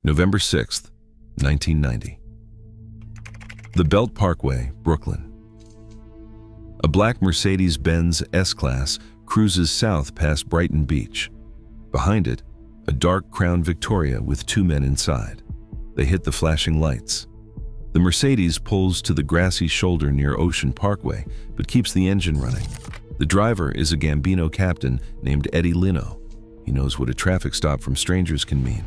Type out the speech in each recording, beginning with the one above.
November 6th, 1990. The Belt Parkway, Brooklyn. A black Mercedes-Benz S-Class cruises south past Brighton Beach. Behind it, a dark Crown Victoria with two men inside. They hit the flashing lights. The Mercedes pulls to the grassy shoulder near Ocean Parkway, but keeps the engine running. The driver is a Gambino captain named Eddie Lino. He knows what a traffic stop from strangers can mean.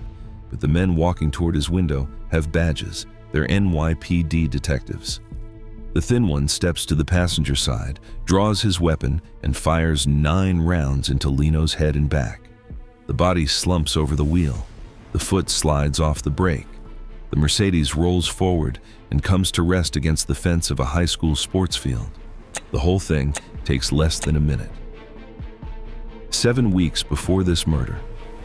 But the men walking toward his window have badges. They're NYPD detectives. The thin one steps to the passenger side, draws his weapon, and fires 9 rounds into Lino's head and back. The body slumps over the wheel. The foot slides off the brake. The Mercedes rolls forward and comes to rest against the fence of a high school sports field. The whole thing takes less than a minute. 7 weeks before this murder,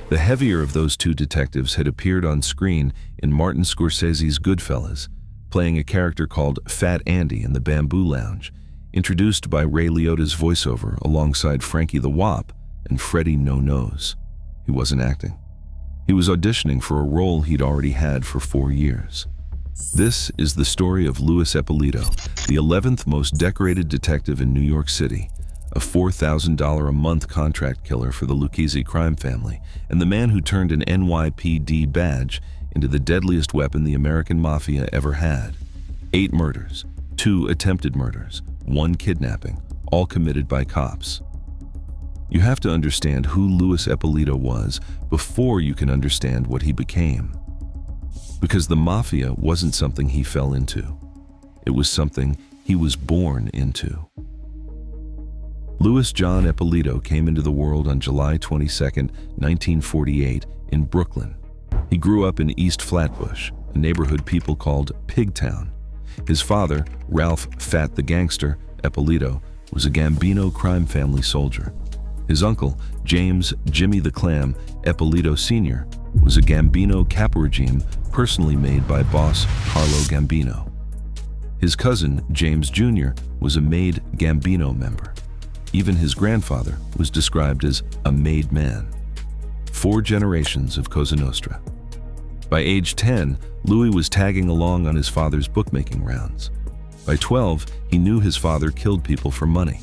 the heavier of those two detectives had appeared on screen in Martin Scorsese's Goodfellas, playing a character called Fat Andy in the Bamboo Lounge, introduced by Ray Liotta's voiceover alongside Frankie the Wop and Freddie No Nose. He wasn't acting. He was auditioning for a role he'd already had for 4 years. This is the story of Louis Eppolito, the 11th most decorated detective in New York City, a $4,000 a month contract killer for the Lucchese crime family, and the man who turned an NYPD badge into the deadliest weapon the American Mafia ever had. 8 murders, 2 attempted murders, 1 kidnapping, all committed by cops. You have to understand who Louis Eppolito was before you can understand what he became. Because the Mafia wasn't something he fell into. It was something he was born into. Louis John Eppolito came into the world on July 22, 1948, in Brooklyn. He grew up in East Flatbush, a neighborhood people called Pigtown. His father, Ralph Fat the Gangster Eppolito, was a Gambino crime family soldier. His uncle, James Jimmy the Clam Eppolito Sr., was a Gambino cap regime personally made by boss Carlo Gambino. His cousin, James Jr., was a made Gambino member. Even his grandfather was described as a made man. 4 generations of Cosa Nostra. By age 10, Louis was tagging along on his father's bookmaking rounds. By 12, he knew his father killed people for money.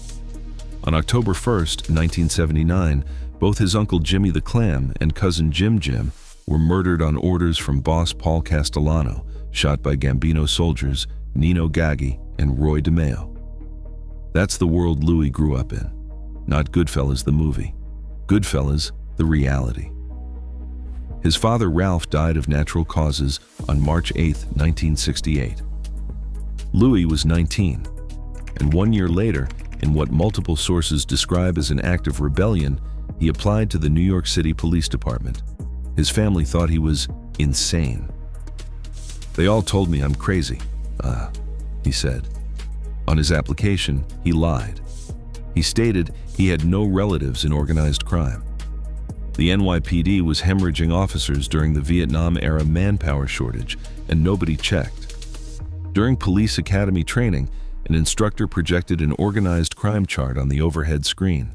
On October 1st, 1979, both his uncle Jimmy the Clam and cousin Jim were murdered on orders from boss Paul Castellano, shot by Gambino soldiers Nino Gaggi and Roy DeMeo. That's the world Louis grew up in. Not Goodfellas the movie. Goodfellas the reality. His father Ralph died of natural causes on March 8, 1968. Louis was 19, and 1 year later, in what multiple sources describe as an act of rebellion, he applied to the New York City Police Department. His family thought he was insane. "They all told me I'm crazy," he said. On his application, he lied. He stated he had no relatives in organized crime. The NYPD was hemorrhaging officers during the Vietnam-era manpower shortage, and nobody checked. During police academy training, an instructor projected an organized crime chart on the overhead screen.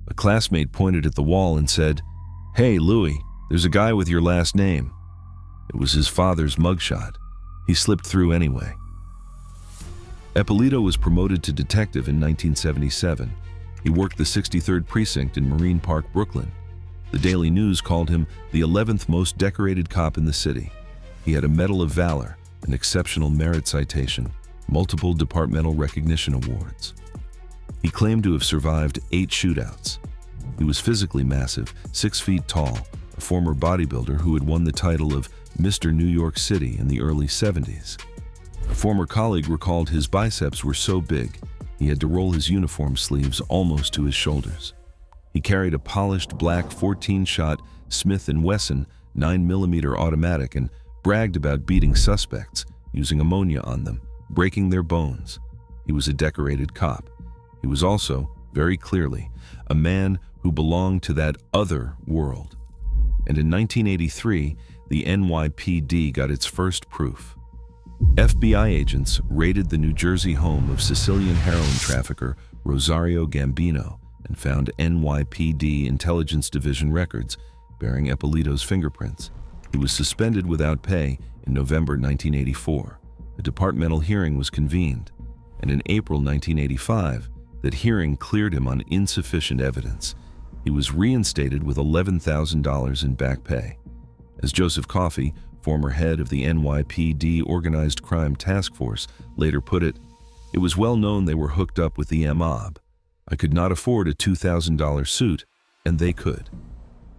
A classmate pointed at the wall and said, "Hey, Louis, there's a guy with your last name." It was his father's mugshot. He slipped through anyway. Eppolito was promoted to detective in 1977. He worked the 63rd Precinct in Marine Park, Brooklyn. The Daily News called him the 11th most decorated cop in the city. He had a Medal of Valor, an Exceptional Merit Citation, multiple departmental recognition awards. He claimed to have survived 8 shootouts. He was physically massive, 6 feet tall, a former bodybuilder who had won the title of Mr. New York City in the early 70s. A former colleague recalled his biceps were so big, he had to roll his uniform sleeves almost to his shoulders. He carried a polished black 14-shot Smith & Wesson 9mm automatic and bragged about beating suspects, using ammonia on them, breaking their bones. He was a decorated cop. He was also, very clearly, a man who belonged to that other world. And in 1983, the NYPD got its first proof. FBI agents raided the New Jersey home of Sicilian heroin trafficker Rosario Gambino and found NYPD Intelligence Division records bearing Eppolito's fingerprints. He was suspended without pay in November 1984. A departmental hearing was convened, and in April 1985, that hearing cleared him on insufficient evidence. He was reinstated with $11,000 in back pay. As Joseph Coffey, former head of the NYPD Organized Crime Task Force, later put it, "It was well known they were hooked up with the mob. I could not afford a $2,000 suit, and they could."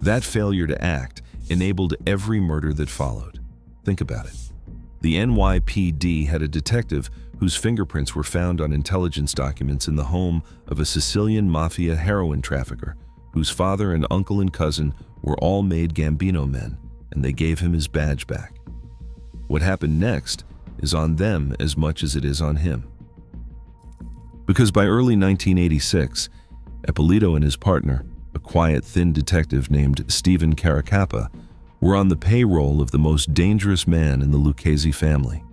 That failure to act enabled every murder that followed. Think about it. The NYPD had a detective whose fingerprints were found on intelligence documents in the home of a Sicilian mafia heroin trafficker, whose father and uncle and cousin were all made Gambino men, and they gave him his badge back. What happened next is on them as much as it is on him. Because by early 1986, Eppolito and his partner, a quiet, thin detective named Stephen Caracappa, were on the payroll of the most dangerous man in the Lucchese family.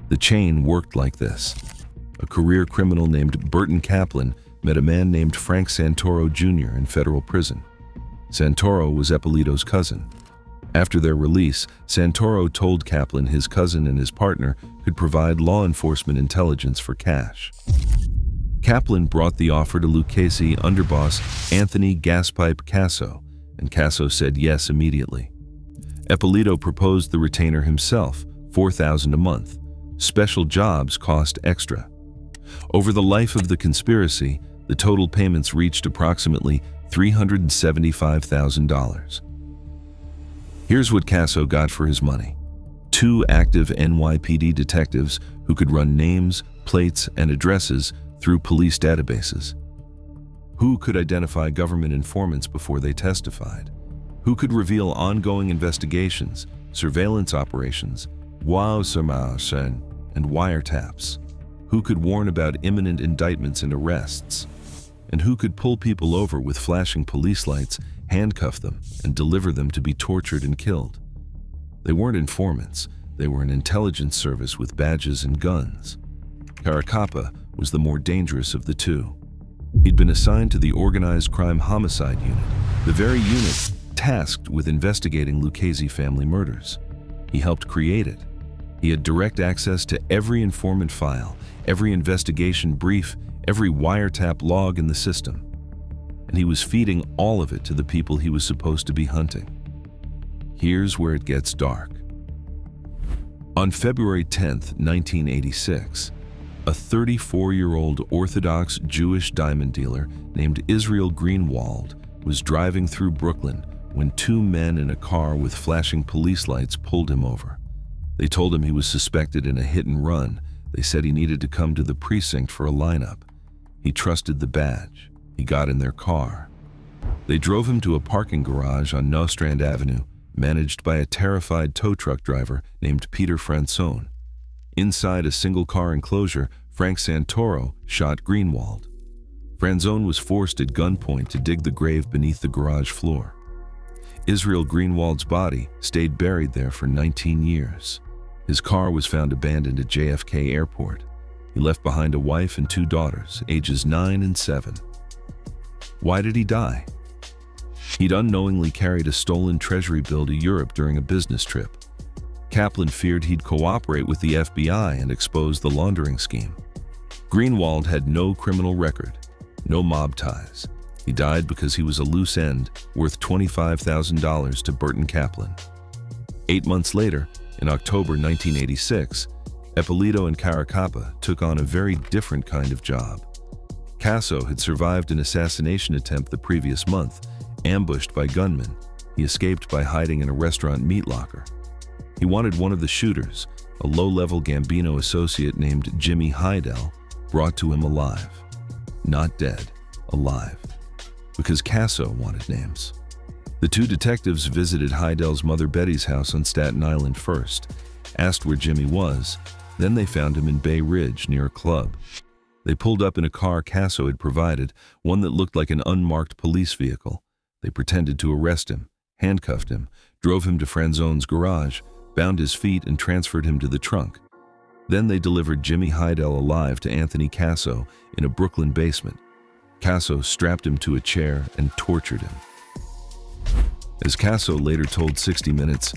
The chain worked like this. A career criminal named Burton Kaplan met a man named Frank Santoro Jr. in federal prison. Santoro was Eppolito's cousin. After their release, Santoro told Kaplan his cousin and his partner could provide law enforcement intelligence for cash. Kaplan brought the offer to Lucchese underboss Anthony Gaspipe Casso, and Casso said yes immediately. Eppolito proposed the retainer himself, $4,000 a month. Special jobs cost extra. Over the life of the conspiracy, the total payments reached approximately $375,000. Here's what Casso got for his money: 2 active NYPD detectives who could run names, plates, and addresses through police databases. Who could identify government informants before they testified? Who could reveal ongoing investigations, surveillance operations, and wiretaps? Who could warn about imminent indictments and arrests? And who could pull people over with flashing police lights, handcuff them, and deliver them to be tortured and killed? They weren't informants. They were an intelligence service with badges and guns. Caracappa was the more dangerous of the two. He'd been assigned to the Organized Crime Homicide Unit, the very unit tasked with investigating Lucchese family murders. He helped create it. He had direct access to every informant file, every investigation brief, every wiretap log in the system. And he was feeding all of it to the people he was supposed to be hunting. Here's where it gets dark. On February 10th, 1986, a 34-year-old Orthodox Jewish diamond dealer named Israel Greenwald was driving through Brooklyn when 2 men in a car with flashing police lights pulled him over. They told him he was suspected in a hit and run. They said he needed to come to the precinct for a lineup. He trusted the badge. He got in their car. They drove him to a parking garage on Nostrand Avenue, managed by a terrified tow truck driver named Peter Fransone. Inside a single-car enclosure, Frank Santoro shot Greenwald. Fransone was forced at gunpoint to dig the grave beneath the garage floor. Israel Greenwald's body stayed buried there for 19 years. His car was found abandoned at JFK Airport. He left behind a wife and 2 daughters, ages 9 and 7. Why did he die? He'd unknowingly carried a stolen treasury bill to Europe during a business trip. Kaplan feared he'd cooperate with the FBI and expose the laundering scheme. Greenwald had no criminal record, no mob ties. He died because he was a loose end worth $25,000 to Burton Kaplan. 8 months later, in October 1986, Eppolito and Caracappa took on a very different kind of job. Casso had survived an assassination attempt the previous month, ambushed by gunmen. He escaped by hiding in a restaurant meat locker. He wanted one of the shooters, a low-level Gambino associate named Jimmy Heidel, brought to him alive. Not dead, alive. Because Casso wanted names. The 2 detectives visited Heidel's mother Betty's house on Staten Island first, asked where Jimmy was, then they found him in Bay Ridge near a club. They pulled up in a car Casso had provided, one that looked like an unmarked police vehicle. They pretended to arrest him, handcuffed him, drove him to Franzone's garage, bound his feet and transferred him to the trunk. Then they delivered Jimmy Heidel alive to Anthony Casso in a Brooklyn basement. Casso strapped him to a chair and tortured him. As Casso later told 60 Minutes,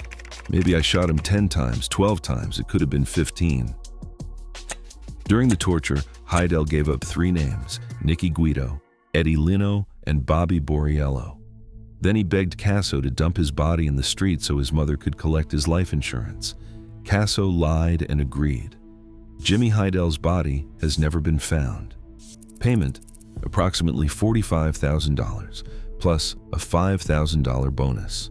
Maybe I shot him 10 times, 12 times, it could have been 15. During the torture, Hidell gave up 3 names: Nicky Guido, Eddie Lino, and Bobby Borriello. Then he begged Casso to dump his body in the street so his mother could collect his life insurance. Casso lied and agreed. Jimmy Hidell's body has never been found. Payment, approximately $45,000, plus a $5,000 bonus.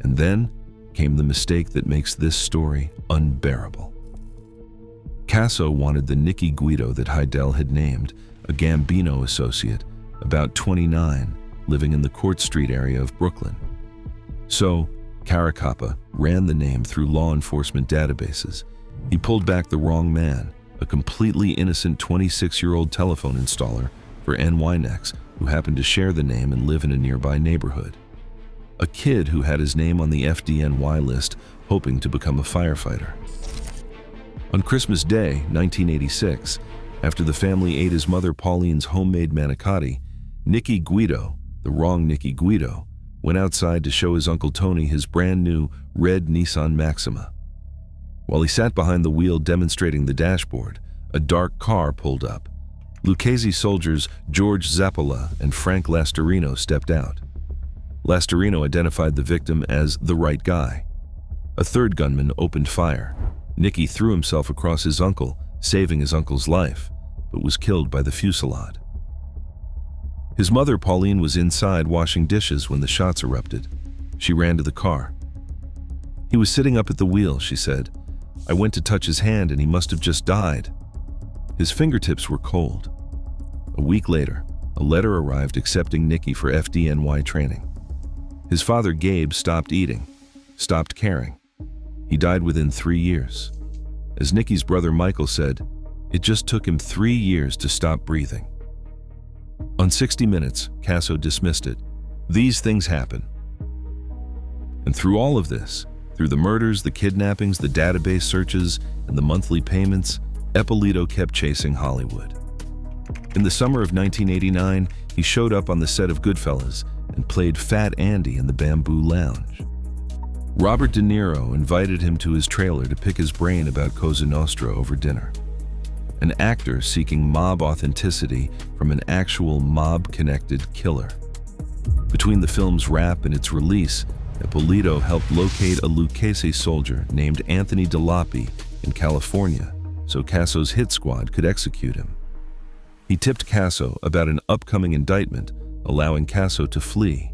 And then came the mistake that makes this story unbearable. Casso wanted the Nicky Guido that Hidell had named, a Gambino associate, about 29, living in the Court Street area of Brooklyn. So, Caracappa ran the name through law enforcement databases. He pulled back the wrong man, a completely innocent 26-year-old telephone installer for NYNEX who happened to share the name and live in a nearby neighborhood. A kid who had his name on the FDNY list, hoping to become a firefighter. On Christmas Day, 1986, after the family ate his mother Pauline's homemade manicotti, Nicky Guido, the wrong Nicky Guido, went outside to show his Uncle Tony his brand new red Nissan Maxima. While he sat behind the wheel demonstrating the dashboard, a dark car pulled up. Lucchese soldiers George Zappola and Frank Lastarino stepped out. Lastarino identified the victim as the right guy. A third gunman opened fire. Nicky threw himself across his uncle, saving his uncle's life, but was killed by the fusillade. His mother, Pauline, was inside washing dishes when the shots erupted. She ran to the car. "He was sitting up at the wheel," she said. "I went to touch his hand and he must have just died." His fingertips were cold. A week later, a letter arrived accepting Nicky for FDNY training. His father, Gabe, stopped eating, stopped caring. He died within 3 years. As Nicky's brother Michael said, it just took him 3 years to stop breathing. On 60 Minutes, Casso dismissed it. These things happen. And through all of this, through the murders, the kidnappings, the database searches, and the monthly payments, Eppolito kept chasing Hollywood. In the summer of 1989, he showed up on the set of Goodfellas and played Fat Andy in the Bamboo Lounge. Robert De Niro invited him to his trailer to pick his brain about Cosa Nostra over dinner. An actor seeking mob authenticity from an actual mob-connected killer. Between the film's wrap and its release, Eppolito helped locate a Lucchese soldier named Anthony DeLappy in California so Casso's hit squad could execute him. He tipped Casso about an upcoming indictment, allowing Casso to flee.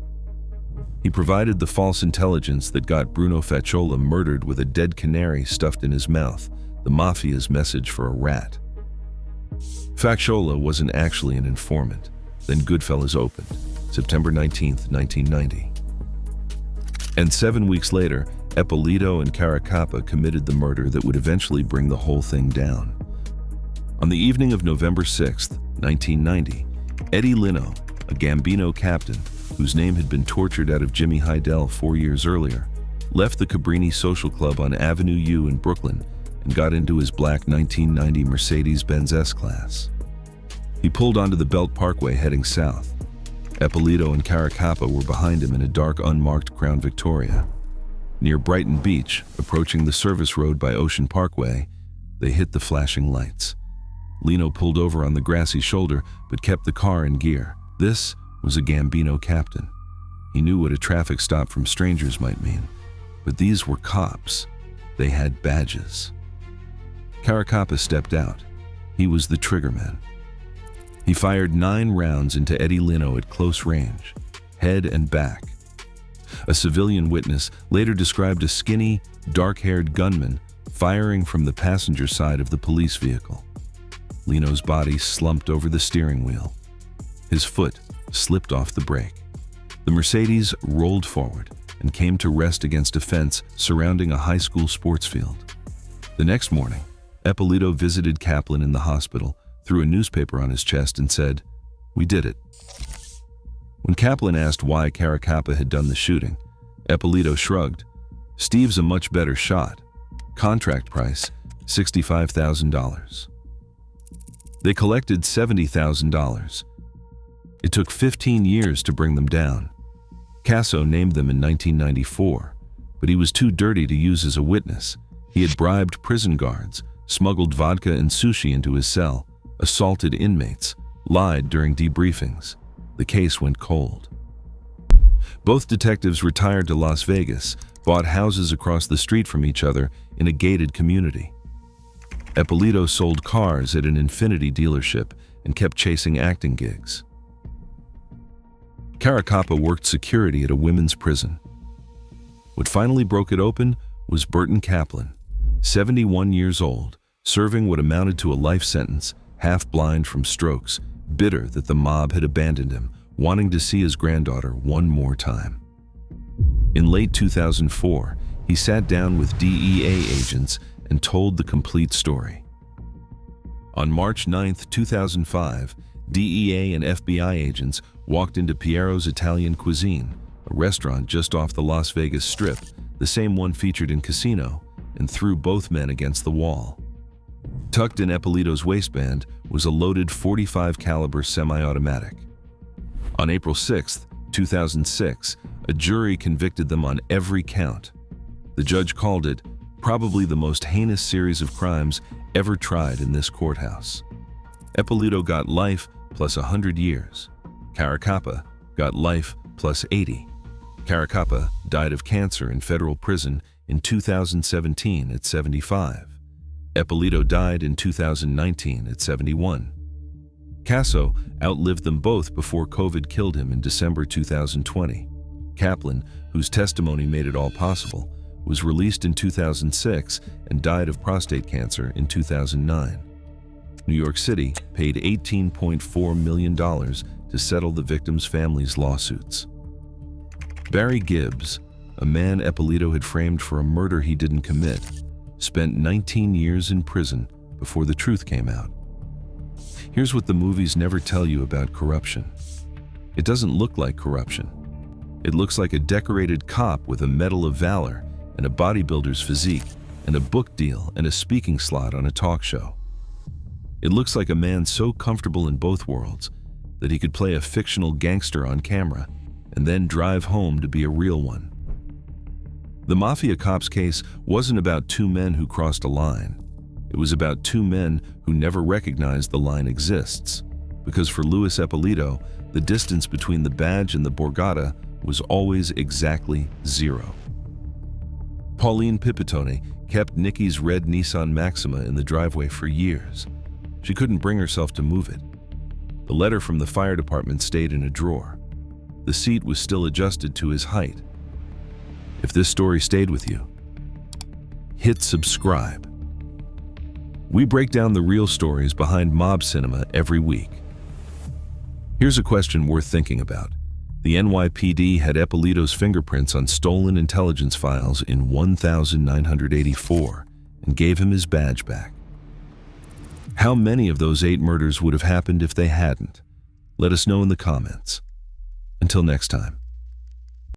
He provided the false intelligence that got Bruno Facciola murdered with a dead canary stuffed in his mouth, the Mafia's message for a rat. Facciola wasn't actually an informant. Then Goodfellas opened, September 19, 1990. And 7 weeks later, Eppolito and Caracappa committed the murder that would eventually bring the whole thing down. On the evening of November 6, 1990, Eddie Lino, a Gambino captain whose name had been tortured out of Jimmy Hidell 4 years earlier, left the Cabrini Social Club on Avenue U in Brooklyn and got into his black 1990 Mercedes-Benz S-Class. He pulled onto the Belt Parkway heading south. Eppolito and Caracappa were behind him in a dark, unmarked Crown Victoria. Near Brighton Beach, approaching the service road by Ocean Parkway, they hit the flashing lights. Lino pulled over on the grassy shoulder but kept the car in gear. This was a Gambino captain. He knew what a traffic stop from strangers might mean, but these were cops. They had badges. Caracappa stepped out. He was the triggerman. He fired 9 rounds into Eddie Lino at close range, head and back. A civilian witness later described a skinny, dark-haired gunman firing from the passenger side of the police vehicle. Lino's body slumped over the steering wheel. His foot slipped off the brake. The Mercedes rolled forward and came to rest against a fence surrounding a high school sports field. The next morning, Eppolito visited Kaplan in the hospital, threw a newspaper on his chest and said, "We did it." When Kaplan asked why Caracappa had done the shooting, Eppolito shrugged. "Steve's a much better shot. Contract price, $65,000. They collected $70,000. It took 15 years to bring them down. Casso named them in 1994, but he was too dirty to use as a witness. He had bribed prison guards, smuggled vodka and sushi into his cell, assaulted inmates, lied during debriefings. The case went cold. Both detectives retired to Las Vegas, bought houses across the street from each other in a gated community. Eppolito sold cars at an Infiniti dealership and kept chasing acting gigs. Caracappa worked security at a women's prison. What finally broke it open was Burton Kaplan, 71 years old, serving what amounted to a life sentence, half blind from strokes, bitter that the mob had abandoned him, wanting to see his granddaughter one more time. In late 2004, he sat down with DEA agents and told the complete story. On March 9, 2005, DEA and FBI agents walked into Piero's Italian Cuisine, a restaurant just off the Las Vegas Strip, the same one featured in Casino, and threw both men against the wall. Tucked in Eppolito's waistband was a loaded .45 caliber semi-automatic. On April 6, 2006, a jury convicted them on every count. The judge called it probably the most heinous series of crimes ever tried in this courthouse. Eppolito got life plus 100 years. Caracappa got life plus 80. Caracappa died of cancer in federal prison in 2017 at 75. Eppolito died in 2019 at 71. Casso outlived them both before COVID killed him in December 2020. Kaplan, whose testimony made it all possible, was released in 2006 and died of prostate cancer in 2009. New York City paid $18.4 million to settle the victims' families' lawsuits. Barry Gibbs, a man Eppolito had framed for a murder he didn't commit, spent 19 years in prison before the truth came out. Here's what the movies never tell you about corruption. It doesn't look like corruption. It looks like a decorated cop with a Medal of Valor and a bodybuilder's physique and a book deal and a speaking slot on a talk show. It looks like a man so comfortable in both worlds that he could play a fictional gangster on camera and then drive home to be a real one. The Mafia Cop's case wasn't about two men who crossed a line. It was about two men who never recognized the line exists, because for Louis Eppolito, the distance between the badge and the Borgata was always exactly 0. Pauline Pipitone kept Nikki's red Nissan Maxima in the driveway for years. She couldn't bring herself to move it. The letter from the fire department stayed in a drawer. The seat was still adjusted to his height. If this story stayed with you, hit subscribe. We break down the real stories behind mob cinema every week. Here's a question worth thinking about. The NYPD had Eppolito's fingerprints on stolen intelligence files in 1984 and gave him his badge back. How many of those 8 murders would have happened if they hadn't? Let us know in the comments. Until next time.